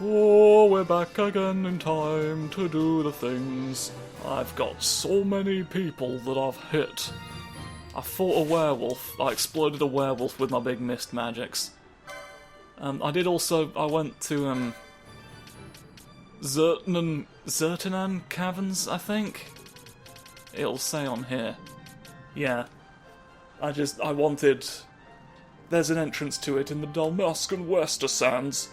Oh, we're back again in time to do the things. I've got so many people that I've hit. I fought a werewolf. I exploded a werewolf with my big mist magics. I went to, Zertinan Caverns, I think? It'll say on here. Yeah. I wanted... There's an entrance to it in the Dalmascan Wester Sands.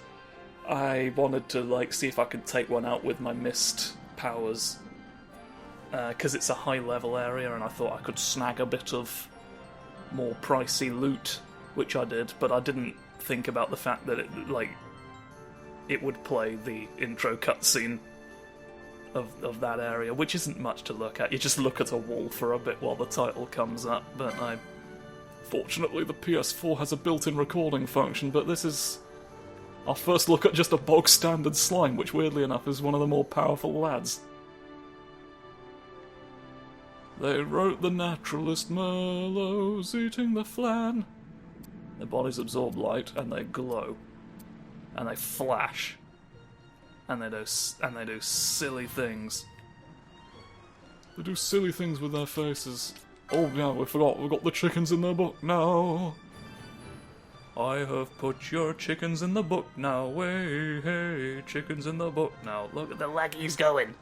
I wanted to, see if I could take one out with my mist powers. Because it's a high-level area, and I thought I could snag a bit of more pricey loot, which I did, but I didn't think about the fact that it would play the intro cutscene of that area, which isn't much to look at. You just look at a wall for a bit while the title comes up, but fortunately the PS4 has a built-in recording function, but this is our first look at just a bog-standard slime, which weirdly enough is one of the more powerful lads. They wrote the naturalist Merlot's eating the flan. Their bodies absorb light, and they glow. And they flash. And they do silly things. They do silly things with their faces. Oh yeah, we forgot, we've got the chickens in the book now. I have put your chickens in the book now. Hey, hey, chickens in the book now. Look at the laggies going.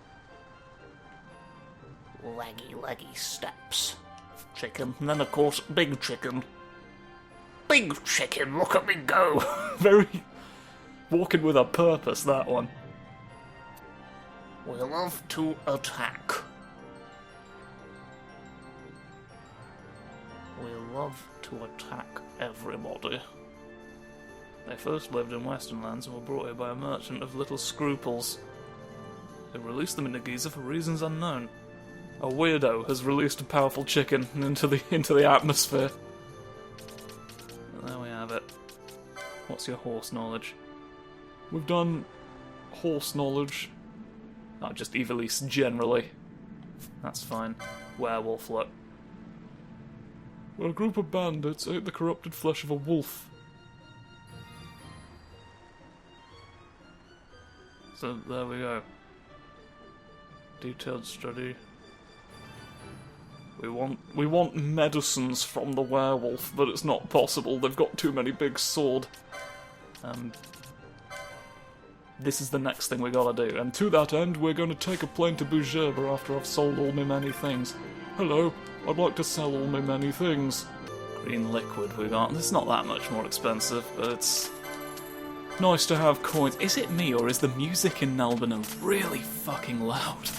Laggy steps. Chicken. And then, of course, big chicken. Big chicken, look at me go! Very... walking with a purpose, that one. We love to attack. We love to attack everybody. They first lived in Western lands and were brought here by a merchant of little scruples, who released them into Giza for reasons unknown. A weirdo has released a powerful chicken into the atmosphere. And there we have it. What's your horse knowledge? We've done horse knowledge. Oh, just Evilise generally. That's fine. Werewolf look. Well, a group of bandits ate the corrupted flesh of a wolf. So there we go. Detailed study. We want medicines from the werewolf, but it's not possible. They've got too many big sword. This is the next thing we gotta do, and to that end, we're gonna take a plane to Bujerba after I've sold all my many things. Hello, I'd like to sell all my many things. Green liquid we got. It's not that much more expensive, but it's nice to have coins. Is it me, or is the music in Nalbina really fucking loud?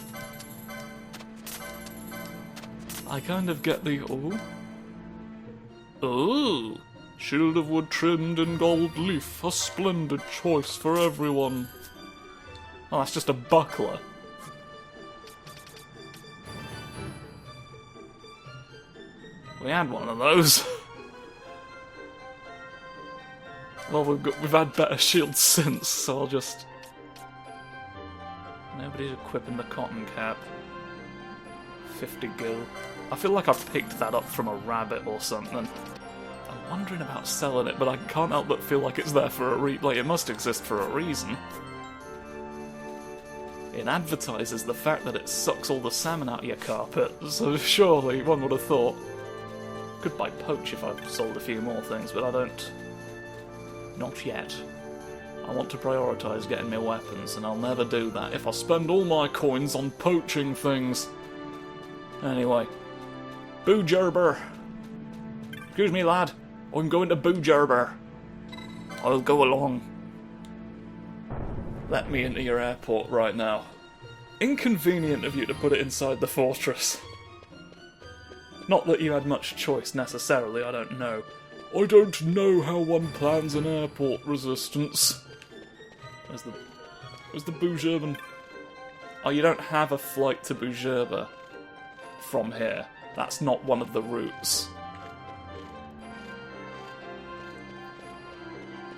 I kind of get the... ooh. Ooh! Shield of wood trimmed in gold leaf, a splendid choice for everyone. Oh, that's just a buckler. We had one of those. Well, we've had better shields since, so I'll just... Nobody's equipping the cotton cap. 50 gil. I feel like I picked that up from a rabbit or something. I'm wondering about selling it, but I can't help but feel like it's there for a it must exist for a reason. It advertises the fact that it sucks all the salmon out of your carpet, so surely one would have thought. Could buy poach if I sold a few more things, but I don't. Not yet. I want to prioritise getting me weapons, and I'll never do that if I spend all my coins on poaching things. Anyway. Bujerba. Excuse me, lad. I'm going to Bujerba. I'll go along. Let me into your airport right now. Inconvenient of you to put it inside the fortress. Not that you had much choice necessarily, I don't know. I don't know how one plans an airport resistance. Where's the Bujerban? Oh, you don't have a flight to Bujerba from here. That's not one of the routes.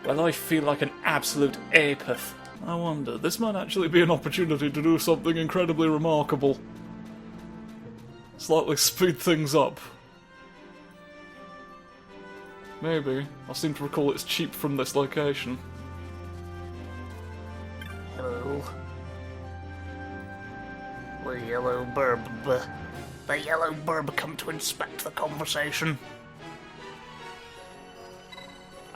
Well, I feel like an absolute apeth. I wonder, this might actually be an opportunity to do something incredibly remarkable. Slightly speed things up. Maybe. I seem to recall it's cheap from this location. you. The yellow burb. The yellow burb come to inspect the conversation.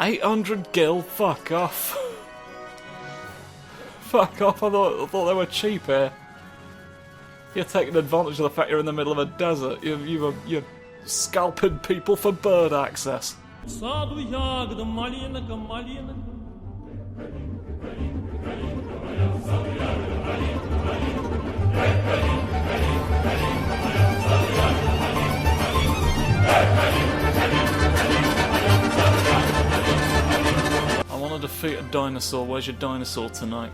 800 gil? Fuck off. Fuck off, I thought they were cheap here. You're taking advantage of the fact you're in the middle of a desert. You're scalping people for bird access. I want to defeat a dinosaur. Where's your dinosaur tonight?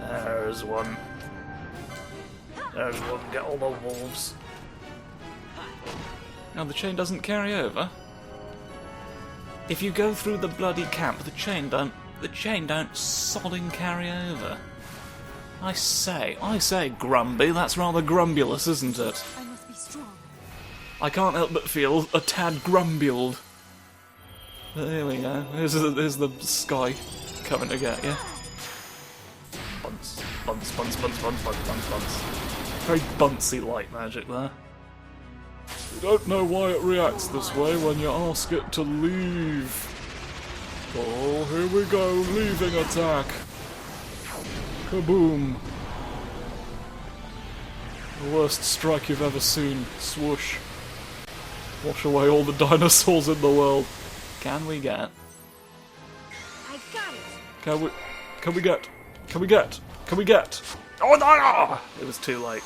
There's one. There's one. Get all the wolves. No, the chain doesn't carry over. If you go through the bloody camp, the chain don't sodding carry over. I say, Grumby, that's rather grumbulous, isn't it? I must be strong. I can't help but feel a tad grumbuled. But here we go. Here's the sky coming to get you. Bunce, bunce, bunce, bunce, bunce, bunce, bunce, bunce. Very buncy light magic there. You don't know why it reacts this way when you ask it to leave. Oh, here we go, leaving attack. Kaboom. The worst strike you've ever seen. Swoosh. Wash away all the dinosaurs in the world. Can we get? I got it. Can we get? Oh no! It was too late.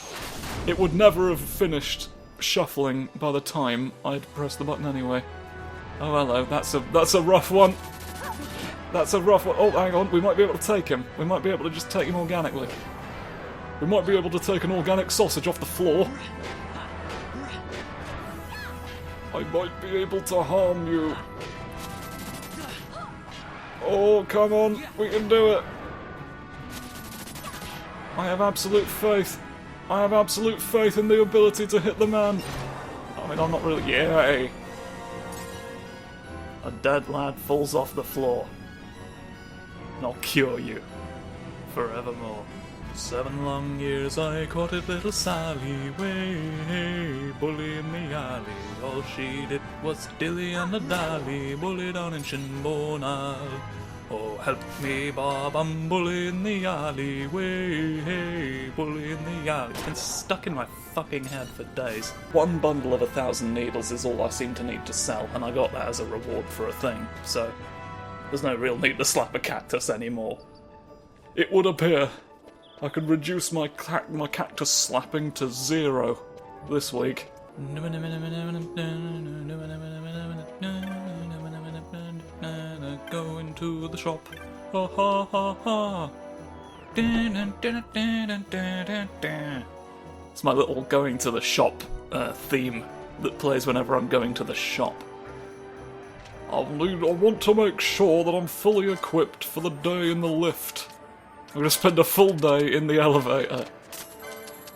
It would never have finished shuffling by the time I'd pressed the button anyway. Oh hello, that's a rough one. That's a rough one. Oh, hang on, we might be able to take him. We might be able to just take him organically. We might be able to take an organic sausage off the floor. I might be able to harm you. Oh, come on, we can do it. I have absolute faith. I have absolute faith in the ability to hit the man. I mean, I'm not really... Yay! A dead lad falls off the floor. And I'll cure you. Forevermore. 7 long years I courted little Sally, way bully in the alley. All she did was dilly and a dally, bully down in Shinbonal. Oh, help me, Bob, I'm bully in the alley, way bully in the alley. It's been stuck in my fucking head for days. 1 bundle of 1,000 needles is all I seem to need to sell, and I got that as a reward for a thing, so there's no real need to slap a cactus anymore. It would appear I could reduce my cactus slapping to 0 this week. Go into the shop. Ha ha ha ha. It's my little going to the shop theme that plays whenever I'm going to the shop. I want to make sure that I'm fully equipped for the day in the lift. I'm going to spend a full day in the elevator.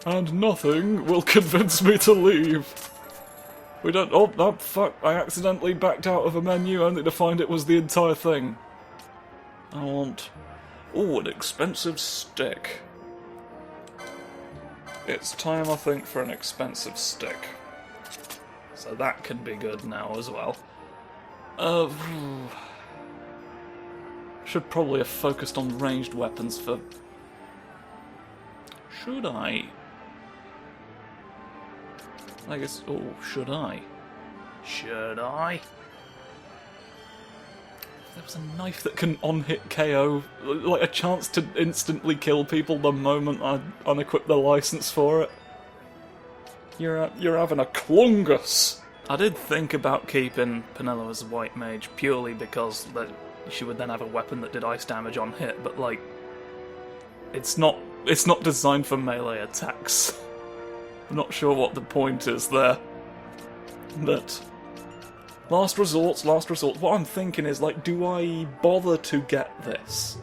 And nothing will convince me to leave. We don't... Oh, fuck. I accidentally backed out of a menu only to find it was the entire thing. I want... Ooh, an expensive stick. It's time, I think, for an expensive stick. So that can be good now as well. Should probably have focused on ranged weapons for... Should I? I guess... Oh, should I? Should I? There was a knife that can on-hit KO, like a chance to instantly kill people the moment I unequip the license for it. You're having a clungus! I did think about keeping Penelo as a white mage purely because she would then have a weapon that did ice damage on hit, but like, it's not designed for melee attacks. I'm not sure what the point is there. But last resort. What I'm thinking is, like, do I bother to get this?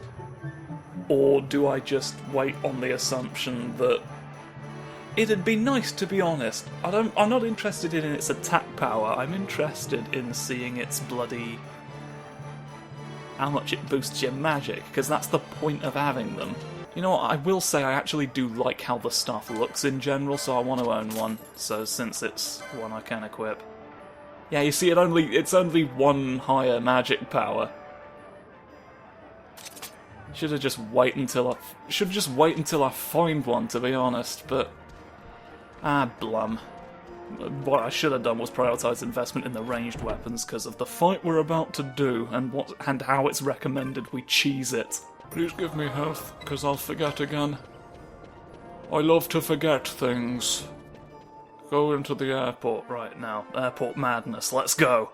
Or do I just wait on the assumption that it'd be nice, to be honest. I'm not interested in its attack power, I'm interested in seeing its bloody how much it boosts your magic, because that's the point of having them. You know what, I will say I actually do like how the stuff looks in general, so I want to own one, so since it's one I can equip. Yeah, you see, it's only one higher magic power. Should just wait until I find one, to be honest, but... blum. What I should have done was prioritise investment in the ranged weapons, because of the fight we're about to do, and how it's recommended we cheese it. Please give me health, because I'll forget again. I love to forget things. Go into the airport right now. Airport madness, let's go.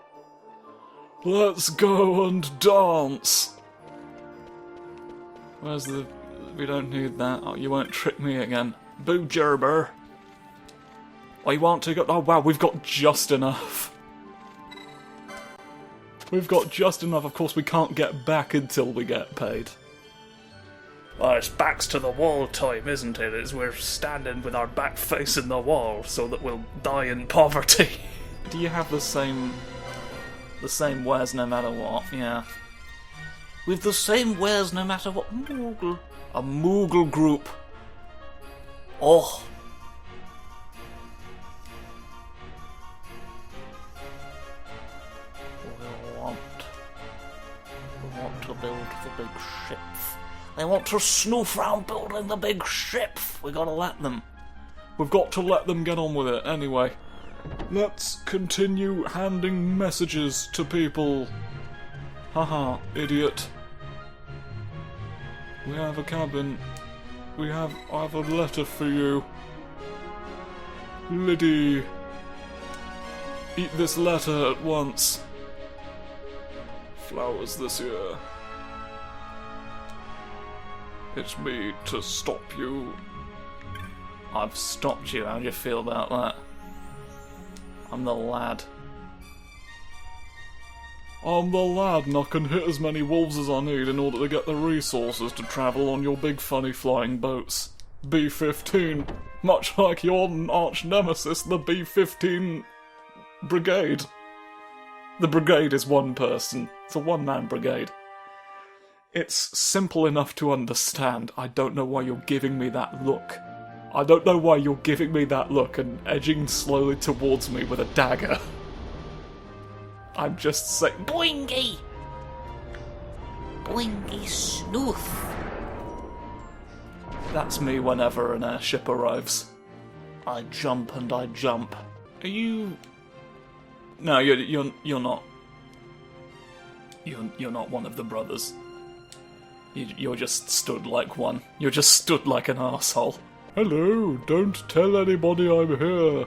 Let's go and dance! Where's the... we don't need that. Oh, you won't trick me again. Boo gerber. Oh, you want to go... oh wow, we've got just enough. We've got just enough. Of course, we can't get back until we get paid. Well, it's backs to the wall time, isn't it? As we're standing with our back facing the wall so that we'll die in poverty. Do you have the same wares no matter what? Yeah. With the same wares no matter what. Moogle. A Moogle group. Oh. We want to build the big ship. They want to snoof round building the big ship. We gotta let them. We've got to let them get on with it. Anyway, let's continue handing messages to people. Haha, idiot. We have a cabin. I have a letter for you. Liddy. Eat this letter at once. Flowers this year. It's me to stop you. I've stopped you. How do you feel about that? I'm the lad. I'm the lad, and I can hit as many wolves as I need in order to get the resources to travel on your big funny flying boats. B-15. Much like your arch nemesis, the B-15 brigade. The brigade is one person. It's a one-man brigade. It's simple enough to understand. I don't know why you're giving me that look. I don't know why you're giving me that look and edging slowly towards me with a dagger. I'm just saying... Boingy! Boingy snoof. That's me whenever an airship arrives. I jump and I jump. Are you... No, you're not. You're not one of the brothers. You're just stood like one. You're just stood like an arsehole. Hello, don't tell anybody I'm here.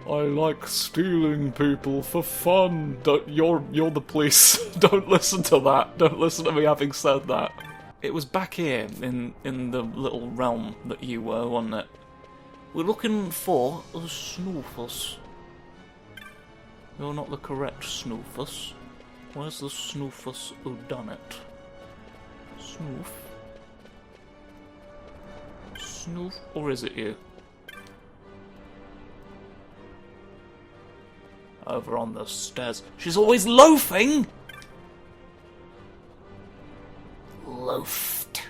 I like stealing people for fun. You're the police. Don't listen to that. Don't listen to me having said that. It was back here in the little realm that you were, wasn't it? We're looking for the snoofers. You're not the correct snoofers. Where's the snoofers who done it? Snoof? Snoof? Or is it you? Over on the stairs. She's always loafing! Loafed.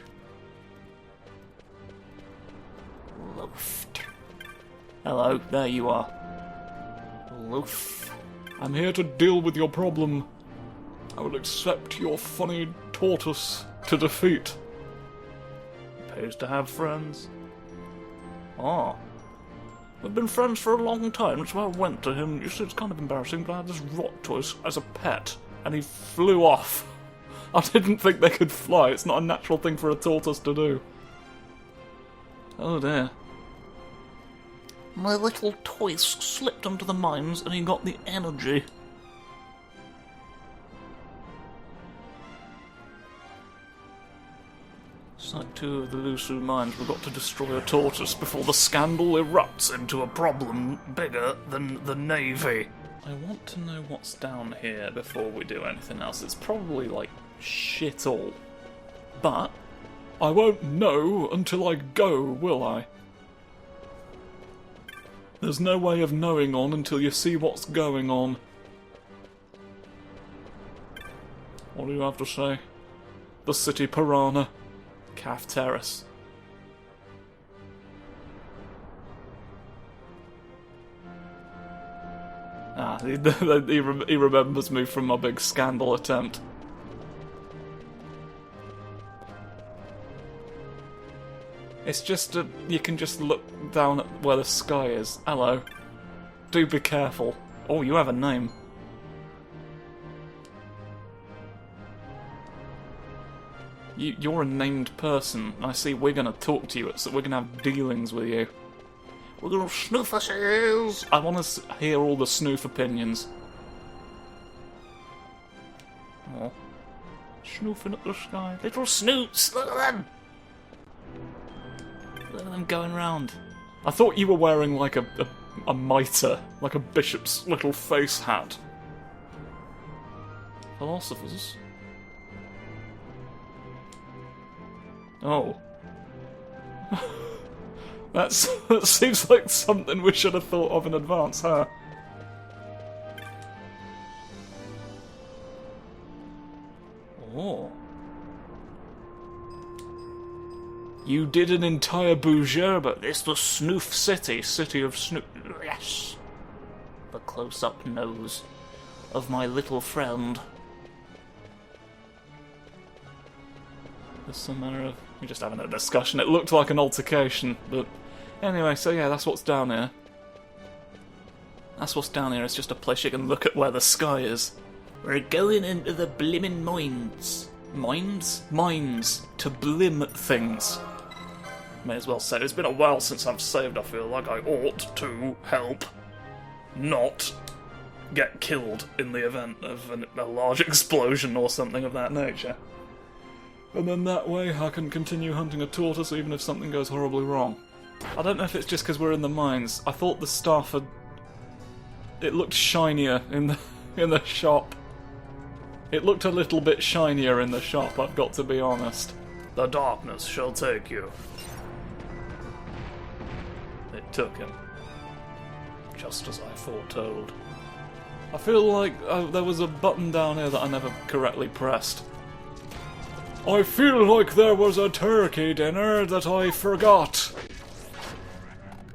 Hello, there you are. Loaf. I'm here to deal with your problem. I will accept your funny tortoise to defeat. Pays to have friends. Oh. We've been friends for a long time, that's why I went to him. You see, it's kind of embarrassing, but I had this rot tortoise as a pet, and he flew off. I didn't think they could fly. It's not a natural thing for a tortoise to do. Oh dear. My little toys slipped onto the mines and he got the energy. Site 2 of the Lusu mines. We've got to destroy a tortoise before the scandal erupts into a problem bigger than the Navy. I want to know what's down here before we do anything else. It's probably like shit all. But I won't know until I go, will I? There's no way of knowing on until you see what's going on. What do you have to say? The city piranha. Calf Terrace. Ah, he remembers me from my big scandal attempt. It's just you can just look down at where the sky is. Hello. Do be careful. Oh, you have a name. You're a named person. I see we're gonna talk to you, so we're gonna have dealings with you. We're gonna snoof ourselves! I want to hear all the snoof opinions. Oh. Snoofing at the sky. Little snoots! Look at them! Look at them going round. I thought you were wearing like a mitre, like a bishop's little face hat. Philosophers? Oh. That seems like something we should have thought of in advance, huh? Oh. You did an entire bouger, but it's the Snoof City, city of Snoof. Yes. The close-up nose of my little friend. There's some manner of... We're just having a discussion. It looked like an altercation, but... Anyway, so yeah, that's what's down here. That's what's down here. It's just a place you can look at where the sky is. We're going into the blimmin' mines. Mines? Mines. To blim things. May as well say, it's been a while since I've saved. I feel like I ought to help not get killed in the event of a large explosion or something of that nature. And then that way I can continue hunting a tortoise even if something goes horribly wrong. I don't know if it's just because we're in the mines. I thought the stuff had... It looked shinier in the shop. It looked a little bit shinier in the shop, I've got to be honest. The darkness shall take you. It took him. Just as I foretold. I feel like there was a button down here that I never correctly pressed. I feel like there was a turkey dinner that I forgot.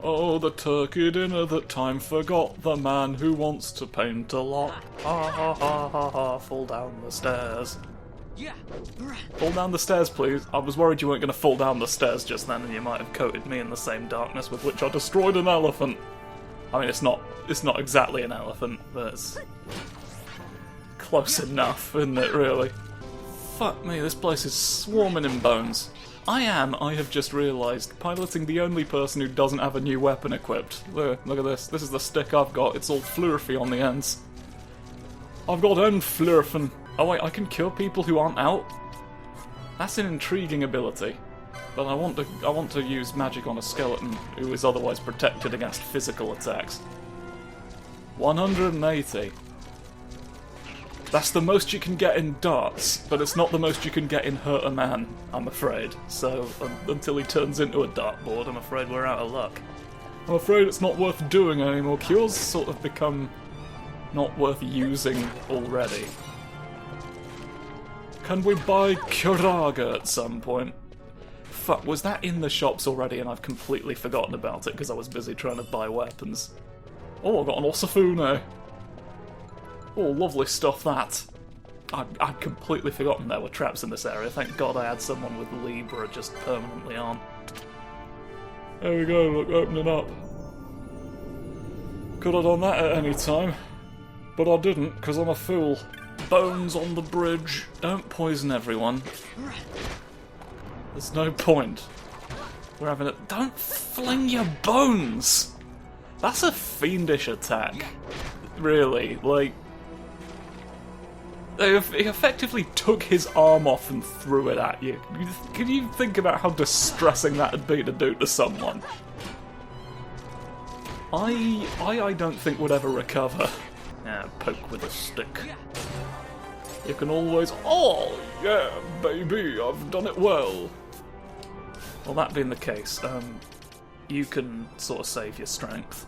Oh, the turkey dinner that time forgot. The man who wants to paint a lot. Ha ha ha ha ha. Fall down the stairs. Yeah. Fall down the stairs, please. I was worried you weren't going to fall down the stairs just then, and you might have coated me in the same darkness with which I destroyed an elephant. I mean, it's not exactly an elephant, but it's close enough, isn't it, really? Fuck me, this place is swarming in bones. I have just realised, piloting the only person who doesn't have a new weapon equipped. Look at this. This is the stick I've got. It's all flurfy on the ends. I've got flurfen. Oh wait, I can kill people who aren't out? That's an intriguing ability. But I want to use magic on a skeleton who is otherwise protected against physical attacks. 180. That's the most you can get in darts, but it's not the most you can get in hurt a man, I'm afraid. So, until he turns into a dartboard, I'm afraid we're out of luck. I'm afraid it's not worth doing anymore. Cures sort of become not worth using already. Can we buy Kuraga at some point? Fuck, was that in the shops already and I've completely forgotten about it because I was busy trying to buy weapons? Oh, I got an Osafune. Oh, lovely stuff that. I'd completely forgotten there were traps in this area. Thank God I had someone with Libra just permanently on. There we go, look, opening up. Could have done that at any time. But I didn't, because I'm a fool. Bones on the bridge. Don't poison everyone. There's no point. We're having a... Don't fling your bones! That's a fiendish attack. Really, like... He effectively took his arm off and threw it at you. Can you think about how distressing that would be to do to someone? I don't think would ever recover. Yeah, poke with a stick. You can always... Oh, yeah, baby, I've done it well. Well, that being the case, you can sort of save your strength.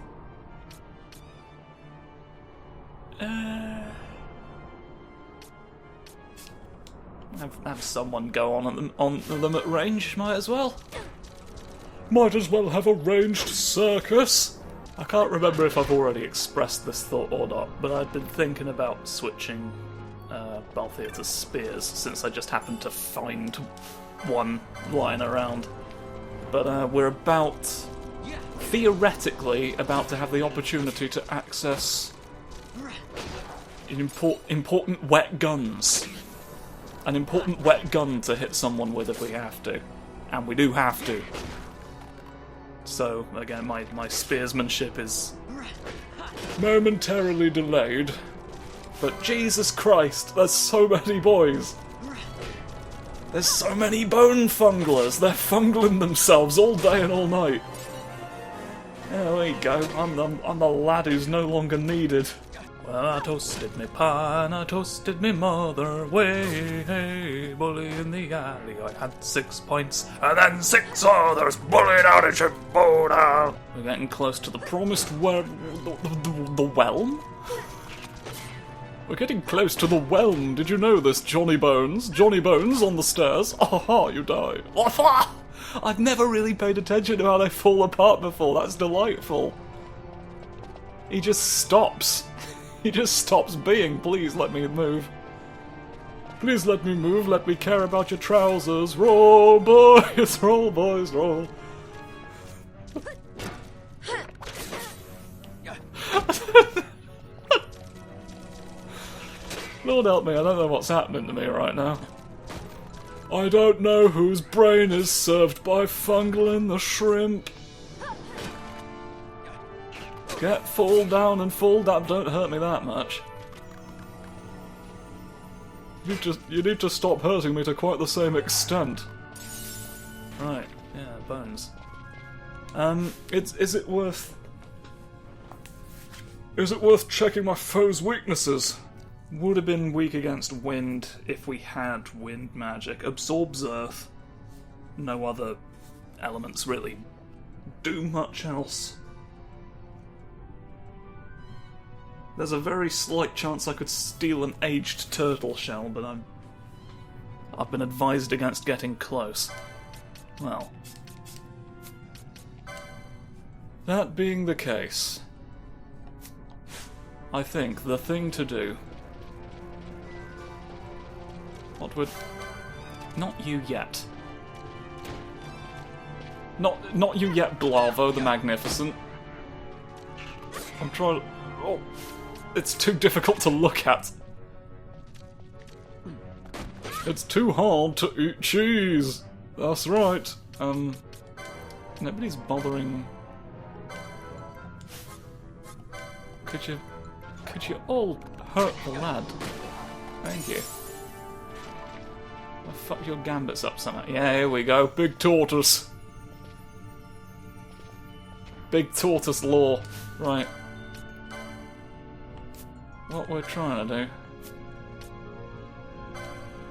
Have someone go on them at range, might as well. Might as well have a ranged circus. I can't remember if I've already expressed this thought or not, but I've been thinking about switching Balthier to spears, since I just happened to find one lying around. But we're theoretically about to have the opportunity to access important wet guns. An important wet gun to hit someone with if we have to. And we do have to. So, again, my spearsmanship is momentarily delayed. But Jesus Christ, there's so many boys. There's so many bone funglers. They're fungling themselves all day and all night. There we go. I'm the lad who's no longer needed. Well, I toasted me pie and I toasted me mother. Way, hey, bully in the alley. I had 6 points and then 6 others bullied out in Shipboda. We're getting close to the promised the whelm? We're getting close to the whelm. Did you know this, Johnny Bones? Johnny Bones on the stairs. Ah, you die. I've never really paid attention to how they fall apart before. That's delightful. He just stops. He just stops being. Please let me move. Please let me move. Let me care about your trousers. Roll, boys. Roll, boys. Roll. Lord help me, I don't know what's happening to me right now. I don't know whose brain is served by fungling the shrimp. Fall down and fall down. Don't hurt me that much. You need to stop hurting me to quite the same extent. Right, yeah, bones. Is it worth checking my foe's weaknesses? Would have been weak against wind if we had wind magic. Absorbs earth. No other elements really do much else. There's a very slight chance I could steal an aged turtle shell, but I've been advised against getting close. Well, that being the case, I think the thing to do... What would... Not you yet. Not you yet, Blavo the Magnificent. I'm trying... Oh, it's too difficult to look at. It's too hard to eat cheese. That's right. Nobody's bothering... Could you all hurt the lad? Thank you. Well, fuck your gambits up somehow. Yeah, here we go. Big tortoise. Big tortoise law. Right. What we're trying to do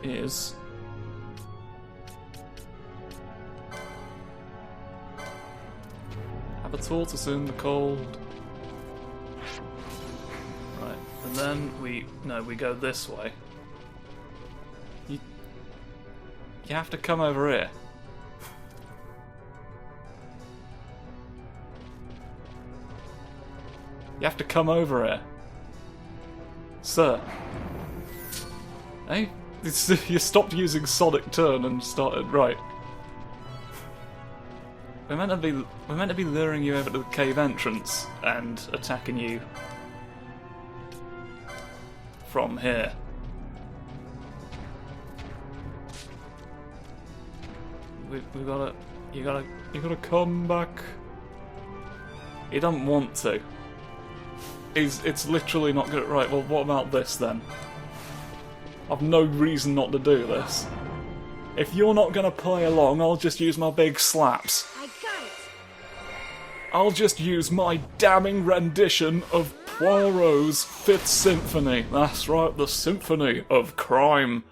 is have a tortoise in the cold. Right, and then we go this way. You have to come over here. You have to come over here. Sir. Hey? You stopped using Sonic Turn and started... Right. We're meant to be luring you over to the cave entrance and attacking you from here. We gotta... You gotta come back. He doesn't want to. It's literally not good. Right, well, what about this then? I've no reason not to do this. If you're not gonna play along, I'll just use my big slaps. I got it. I'll just use my damning rendition of Poirot's Fifth Symphony. That's right, the Symphony of Crime.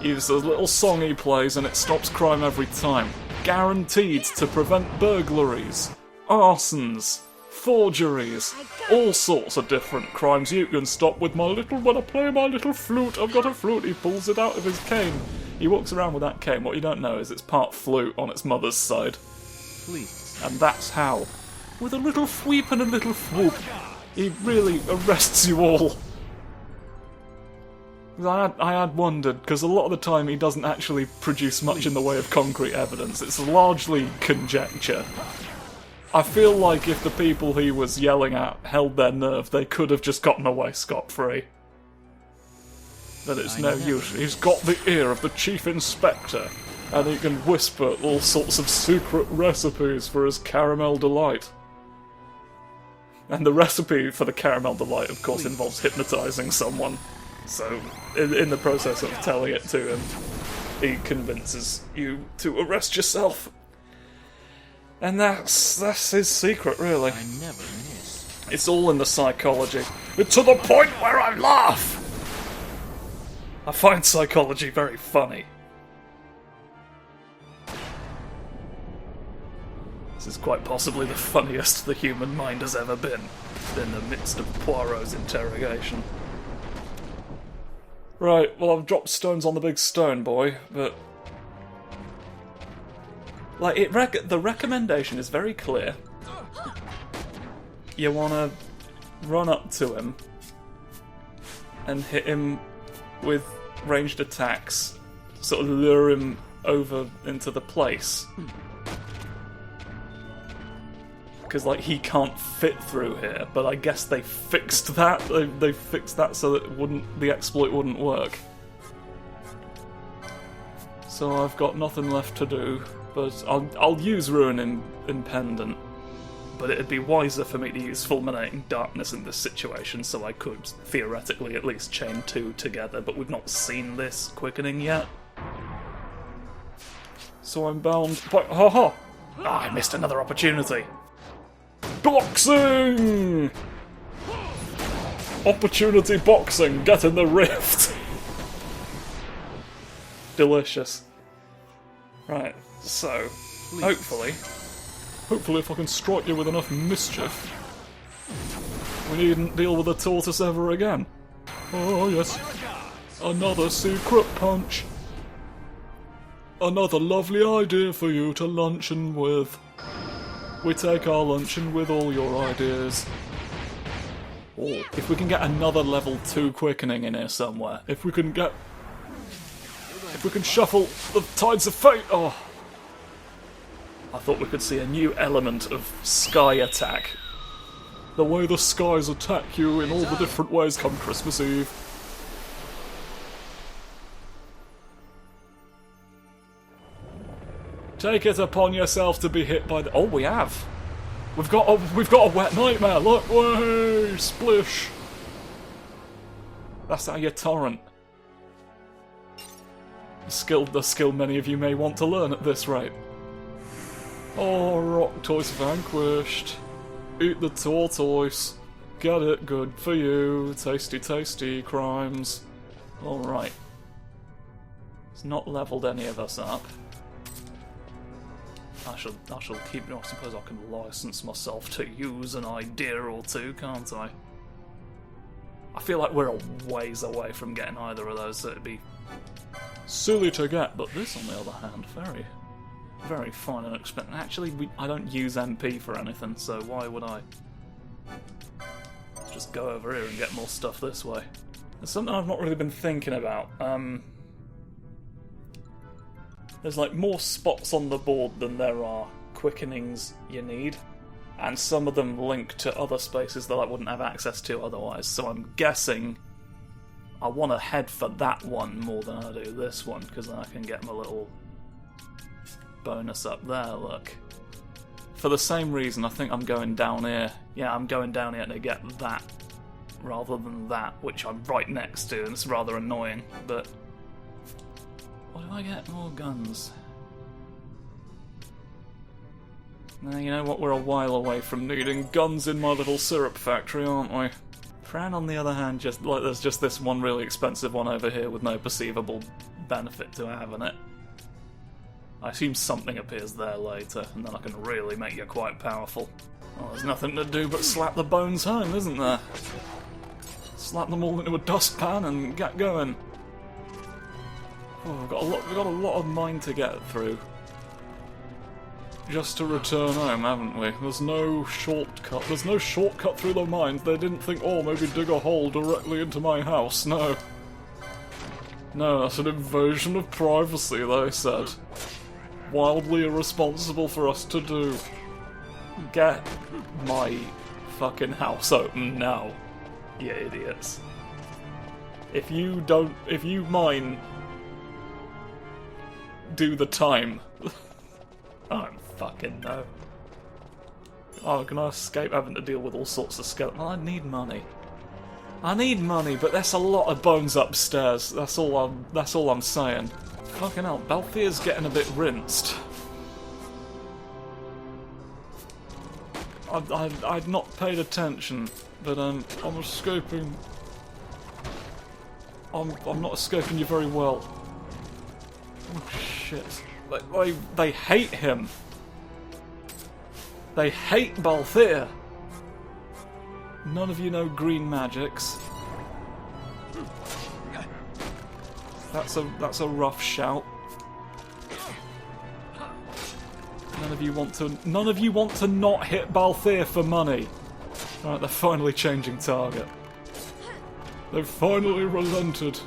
It's a little song he plays and it stops crime every time. Guaranteed to prevent burglaries, arsons, forgeries, I got all sorts of different crimes you can stop with when I play my little flute. I've got a flute. He pulls it out of his cane. He walks around with that cane. What you don't know is it's part flute on its mother's side. Please. And that's how, with a little sweep and a little swoop, he really arrests you all. I had wondered, because a lot of the time he doesn't actually produce much in the way of concrete evidence. It's largely conjecture. I feel like if the people he was yelling at held their nerve, they could have just gotten away scot-free. But it's no use. He's got the ear of the Chief Inspector, and he can whisper all sorts of secret recipes for his caramel delight. And the recipe for the caramel delight, of course, involves hypnotising someone. So, in the process of telling it to him, he convinces you to arrest yourself. And that's his secret, really. I never miss. It's all in the psychology. It's to the point where I laugh! I find psychology very funny. This is quite possibly the funniest the human mind has ever been, in the midst of Poirot's interrogation. Right, well, I've dropped stones on the big stone, boy, but... like, the recommendation is very clear. You want to run up to him and hit him with ranged attacks, sort of lure him over into the place. Because, like, he can't fit through here, but I guess they fixed that. They fixed that so that the exploit wouldn't work. So I've got nothing left to do, but I'll use Ruin in Pendant. But it'd be wiser for me to use Fulminating Darkness in this situation, so I could theoretically at least chain two together, but we've not seen this quickening yet. So I'm bound by... ha! I missed another opportunity. Boxing! Opportunity boxing, get in the rift! Delicious. Right, so, hopefully if I can strike you with enough mischief, we needn't deal with a tortoise ever again. Oh yes, another secret punch. Another lovely idea for you to luncheon with. We take our luncheon with all your ideas. Oh, if we can get another level 2 quickening in here somewhere, if we can shuffle the tides of fate, oh. I thought we could see a new element of sky attack. The way the skies attack you in all the different ways come Christmas Eve. Take it upon yourself to be hit by the... oh, we have! We've got a wet nightmare, look! Way! Splish! That's how you torrent. The skill many of you may want to learn at this rate. Oh, Roctoise vanquished. Eat the tortoise. Get it, good for you. Tasty, tasty crimes. Alright. It's not levelled any of us up. I shall keep... I suppose I can license myself to use an idea or two, can't I? I feel like we're a ways away from getting either of those, so it'd be silly to get, but this, on the other hand, very, very fine and expensive. Actually, I don't use MP for anything, so why would I? Just go over here and get more stuff this way. There's something I've not really been thinking about. There's like more spots on the board than there are quickenings you need, and some of them link to other spaces that I wouldn't have access to otherwise, so I'm guessing I want to head for that one more than I do this one, because then I can get my little bonus up there, look. For the same reason, I think I'm going down here. Yeah, I'm going down here to get that, rather than that, which I'm right next to, and it's rather annoying, but... what do I get? More guns. Now, you know what? We're a while away from needing guns in my little syrup factory, aren't we? Fran, on the other hand, there's just this one really expensive one over here with no perceivable benefit to having it. I assume something appears there later, and then I can really make you quite powerful. Well, there's nothing to do but slap the bones home, isn't there? Slap them all into a dustpan and get going. Oh, we've got a lot of mine to get through. Just to return home, haven't we? There's no shortcut. There's no shortcut through the mines. They didn't think, oh, maybe dig a hole directly into my house. No. No, that's an invasion of privacy, they said. Wildly irresponsible for us to do. Get my fucking house open now, you idiots. If you mine, do the time. I don't fucking know. Oh, can I escape having to deal with all sorts of skeletons? Well, I need money. I need money, but there's a lot of bones upstairs. That's all I'm saying. Fucking hell, Balthier's getting a bit rinsed. I'd not paid attention, but I'm escaping. I'm not escaping you very well. Oh shit! They hate him. They hate Balthier. None of you know green magics. That's a rough shout. None of you want to not hit Balthier for money. Alright, they're finally changing target. They've finally relented.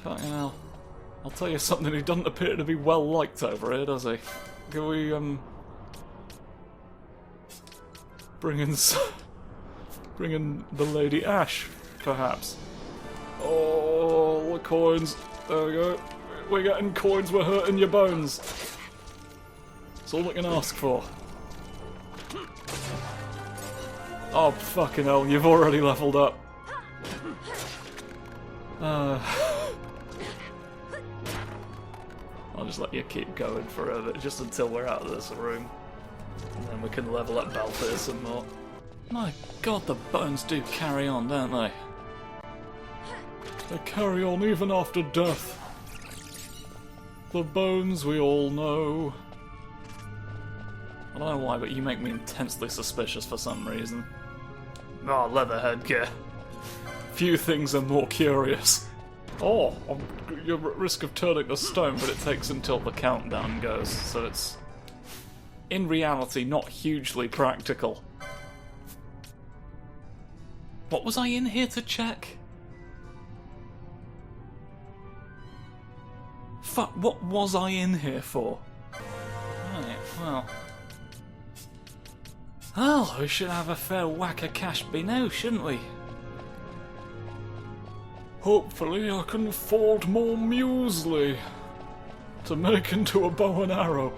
Fucking hell. I'll tell you something, he doesn't appear to be well liked over here, does he? Can we bring in the Lady Ash, perhaps? Oh, the coins. There we go. We're getting coins, we're hurting your bones. That's all I can ask for. Oh, fucking hell, you've already leveled up. I'll just let you keep going forever, just until we're out of this room. And then we can level up Balthier some more. My god, the bones do carry on, don't they? They carry on even after death. The bones we all know. I don't know why, but you make me intensely suspicious for some reason. Oh, leatherhead gear. Few things are more curious. Oh, you're at risk of turning to stone, but it takes until the countdown goes, so it's, in reality, not hugely practical. What was I in here to check? Fuck, what was I in here for? Right, well... Oh, we should have a fair whack of cash by now, shouldn't we? Hopefully I can afford more muesli to make into a bow and arrow.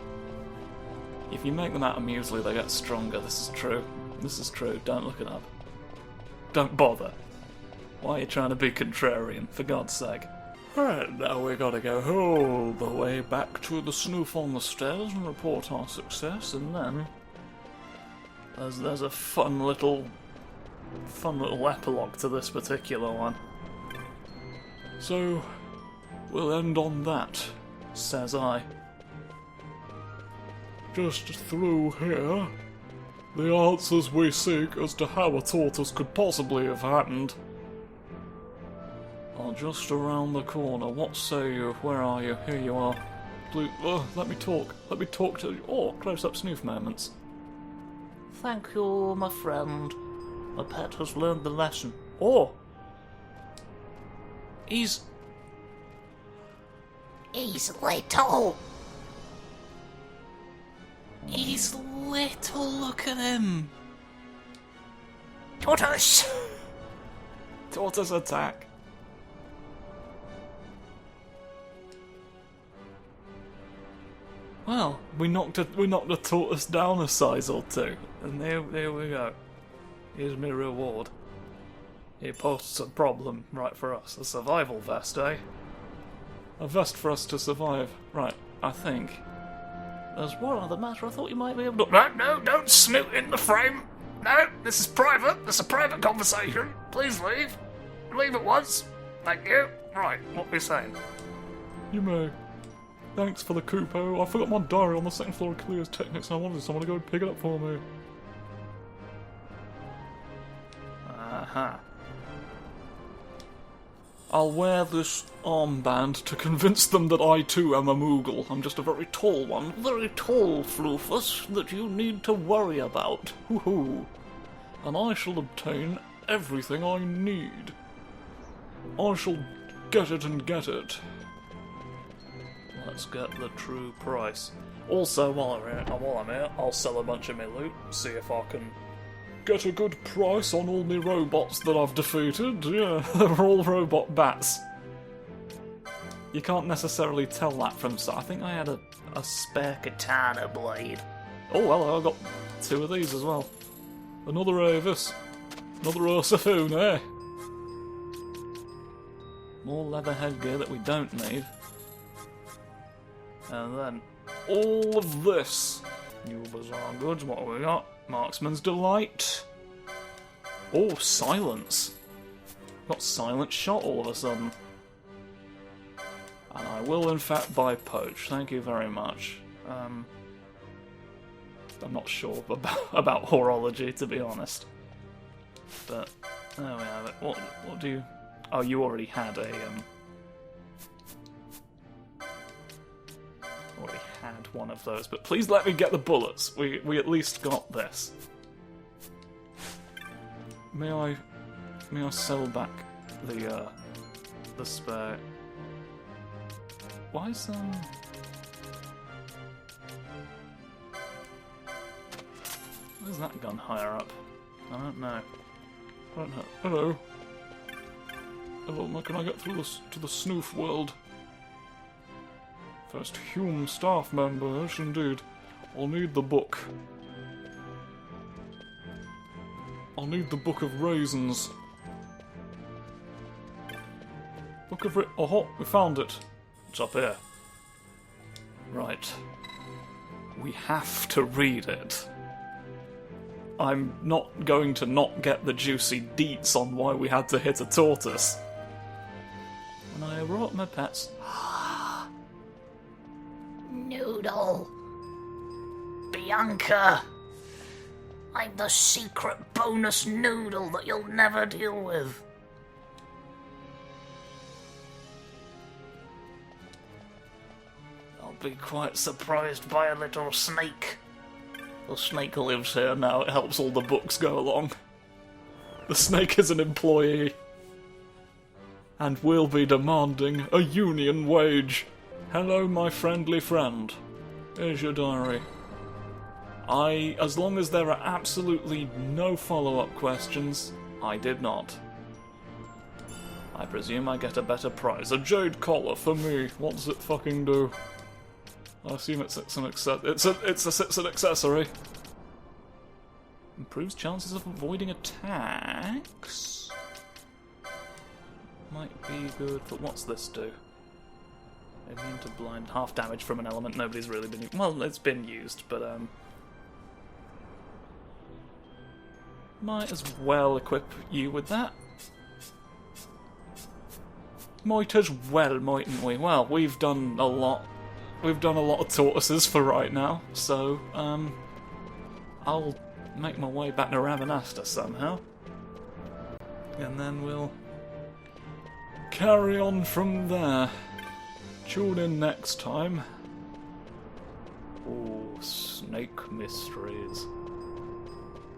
If you make them out of muesli, they get stronger. This is true. This is true. Don't look it up. Don't bother. Why are you trying to be contrarian, for God's sake? Right, now we gotta go all the way back to the snoof on the stairs and report our success, and then there's a fun little epilogue to this particular one. So, we'll end on that, says I. Just through here, the answers we seek as to how a tortoise could possibly have happened are just around the corner. What say you? Where are you? Here you are. Please, let me talk. Let me talk to you. Oh, close-up snoof moments. Thank you, my friend. My pet has learned the lesson. Oh! He's little. He's little, look at him. Tortoise! Tortoise attack. Well, we knocked the tortoise down a size or two, and there we go. Here's my reward. He posts a problem right for us. A survival vest, eh? A vest for us to survive. Right, I think. There's one other matter I thought you might be able to... No, don't snoot in the frame! No, this is private. This is a private conversation. Please leave. Leave at once. Thank you. Right, what were you saying? You may. Thanks for the Kupo. I forgot my diary on the second floor of Cleo's Technics and I wanted someone to go and pick it up for me. Uh-huh. I'll wear this armband to convince them that I too am a Moogle. I'm just a very tall one. Very tall, Floofus, that you need to worry about. Hoo-hoo. And I shall obtain everything I need. I shall get it and get it. Let's get the true price. Also, while I'm here, I'll sell a bunch of my loot, see if I can Get a good price on all the robots that I've defeated. Yeah, they're all robot bats. You can't necessarily tell that from I think I had a spare katana blade. Oh, well, I got 2 of these as well. Another Avis. Another Ursafune, eh? More leather headgear that we don't need. And then all of this. New Bazaar goods, what have we got? Marksman's Delight. Oh, Silence. Got Silent Shot all of a sudden. And I will in fact buy Poach, thank you very much. I'm not sure about horology, to be honest. But there we have it. What do you... Oh, you already had a... already had one of those, but please let me get the bullets. We at least got this. May I sell back the spare... Why is where's that gun higher up? I don't know. Hello. Hello, can I get through this to the snoof world? First Hume staff member, yes indeed. I'll need the book. I'll need the Book of Raisins. Book of Oh, we found it. It's up here. Right. We have to read it. I'm not going to not get the juicy deets on why we had to hit a tortoise. And I brought my pets. Noodle. Bianca. I'm the secret bonus noodle that you'll never deal with. I'll be quite surprised by a little snake. The snake lives here now, it helps all the books go along. The snake is an employee. And will be demanding a union wage. Hello, my friendly friend. Here's your diary. As long as there are absolutely no follow-up questions, I did not. I presume I get a better prize. A jade collar for me. What does it fucking do? I assume it's an accessory. Improves chances of avoiding attacks. Might be good, but what's this do? Immune to blind, half damage from an element nobody's really been... Well, it's been used, but might as well equip you with that. Might as well, mightn't we? Well, we've done a lot. We've done a lot of tortoises for right now, so, I'll make my way back to Ravenasta somehow. And then we'll carry on from there. Tune in next time. Oh, Snake Mysteries.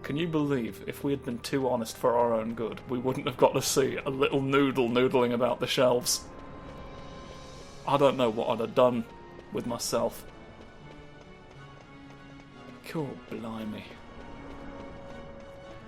Can you believe, if we had been too honest for our own good, we wouldn't have got to see a little noodle noodling about the shelves? I don't know what I'd have done with myself. Cool, blimey.